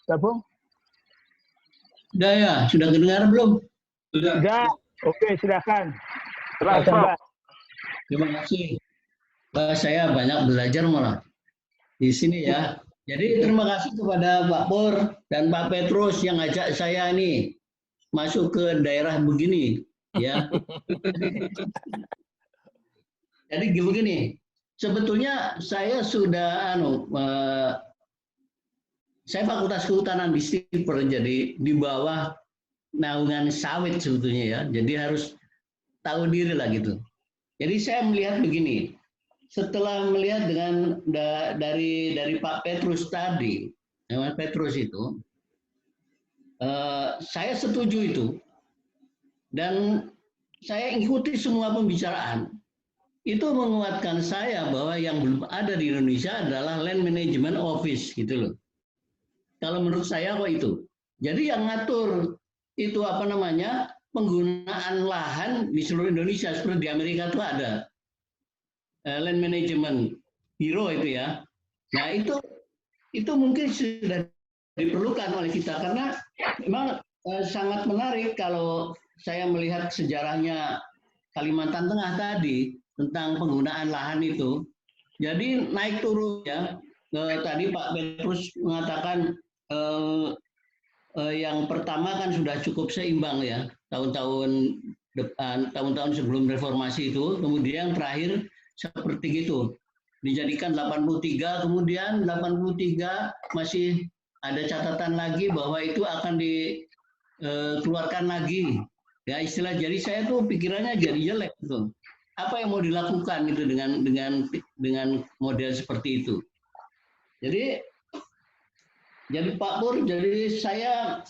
Gabung? Sudah ya, sudah kedengaran belum? Sudah. Oke, silakan. Terima kasih. Wah, saya banyak belajar malah di sini ya. Jadi terima kasih kepada Pak Pur dan Pak Petrus yang ajak saya ini masuk ke daerah begini, ya. Jadi begini, sebetulnya saya sudah saya Fakultas Kehutanan di Stiper, jadi di bawah naungan sawit sebetulnya ya. Jadi harus tahu diri lah gitu. Jadi saya melihat begini, setelah melihat dari Pak Petrus tadi, Mas Petrus itu, saya setuju itu dan saya ikuti semua pembicaraan. Itu menguatkan saya bahwa yang belum ada di Indonesia adalah Land Management Office gitu loh. Kalau menurut saya kok itu. Jadi yang ngatur itu penggunaan lahan di seluruh Indonesia seperti di Amerika itu ada Land Management Bureau itu ya. Nah itu mungkin sudah diperlukan oleh kita karena memang sangat menarik kalau saya melihat sejarahnya Kalimantan Tengah tadi tentang penggunaan lahan itu. Jadi naik turun ya. Tadi Pak Petrus mengatakan yang pertama kan sudah cukup seimbang ya tahun-tahun depan, tahun-tahun sebelum reformasi itu. Kemudian terakhir seperti itu. Dijadikan 83, kemudian 83 masih ada catatan lagi bahwa itu akan dikeluarkan lagi. Ya istilah, jadi saya tuh pikirannya jadi jelek tuh. Apa yang mau dilakukan itu dengan model seperti itu. Jadi Pak Pur, jadi saya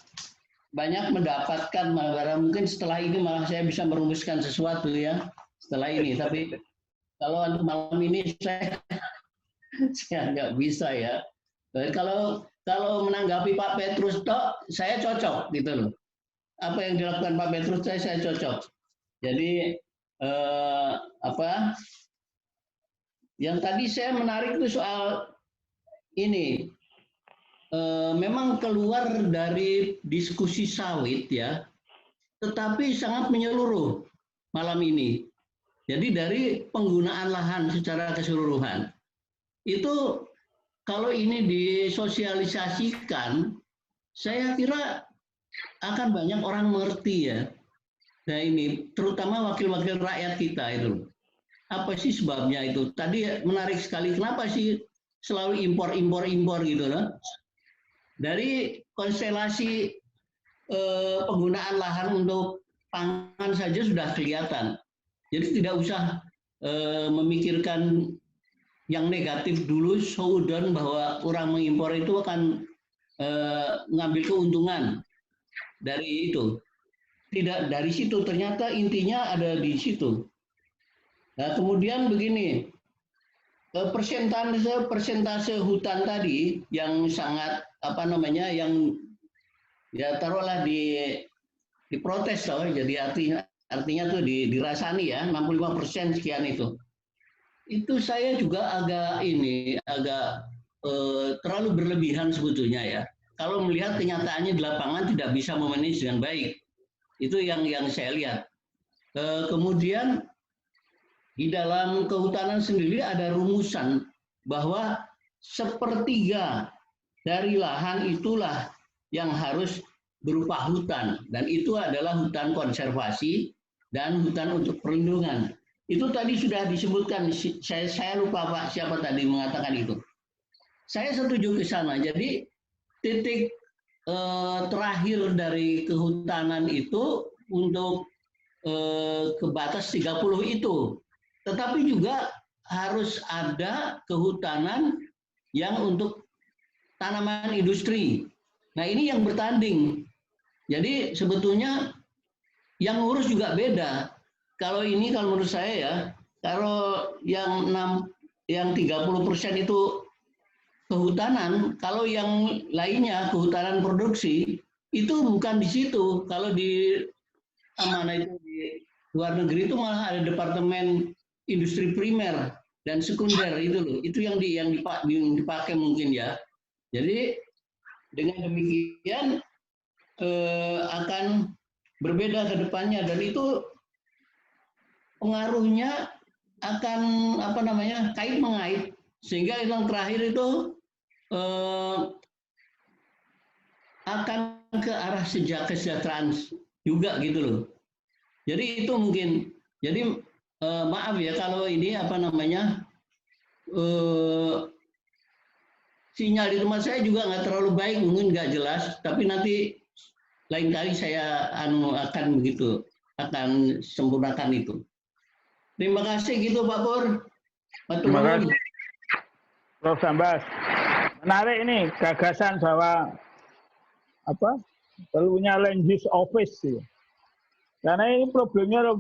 banyak mendapatkan malah mungkin setelah ini malah saya bisa merumuskan sesuatu ya setelah ini. Tapi kalau untuk malam ini saya nggak bisa ya. Kalau menanggapi Pak Petrus toh saya cocok gitu loh. Apa yang dilakukan Pak Petrus saya cocok. Jadi yang tadi saya menarik itu soal ini memang keluar dari diskusi sawit ya, tetapi sangat menyeluruh malam ini. Jadi dari penggunaan lahan secara keseluruhan itu kalau ini disosialisasikan, saya kira akan banyak orang mengerti ya. Nah ini terutama wakil-wakil rakyat kita itu. Apa sih sebabnya itu? Tadi menarik sekali, kenapa sih selalu impor gitu loh? Dari konstelasi penggunaan lahan untuk pangan saja sudah kelihatan. Jadi tidak usah memikirkan yang negatif dulu, seudon bahwa orang mengimpor itu akan mengambil keuntungan dari itu. Tidak dari situ, ternyata intinya ada di situ. Nah, kemudian begini, persentase hutan tadi yang sangat yang ya taruhlah diprotes loh, jadi artinya tuh dirasani ya 65% sekian itu saya juga agak terlalu berlebihan sebetulnya ya. Kalau melihat kenyataannya di lapangan tidak bisa memanage dengan baik. Itu yang saya lihat. Kemudian di dalam kehutanan sendiri ada rumusan bahwa sepertiga dari lahan itulah yang harus berupa hutan. Dan itu adalah hutan konservasi dan hutan untuk perlindungan. Itu tadi sudah disebutkan, saya lupa Pak siapa tadi mengatakan itu. Saya setuju ke sana. Jadi titik terakhir dari kehutanan itu untuk ke batas 30 itu. Tetapi juga harus ada kehutanan yang untuk tanaman industri. Nah ini yang bertanding. Jadi sebetulnya yang ngurus juga beda. Kalau menurut saya ya, kalau yang 30% itu kehutanan, kalau yang lainnya kehutanan produksi itu bukan di situ. Kalau di itu di luar negeri itu malah ada departemen industri primer dan sekunder itu loh. Itu yang dipakai mungkin ya. Jadi Dengan demikian akan berbeda ke depannya dan itu pengaruhnya akan kait mengait sehingga yang terakhir itu akan ke arah kesejahteraan juga gitu loh. Jadi itu mungkin. Jadi maaf ya kalau ini sinyal di rumah saya juga nggak terlalu baik, mungkin nggak jelas. Tapi nanti lain kali saya akan sempurnakan itu. Terima kasih gitu Pak Pur. Terima kasih, Prof. Sambas. Menarik ini gagasan bahwa perlunya land use office. Karena ini problemnya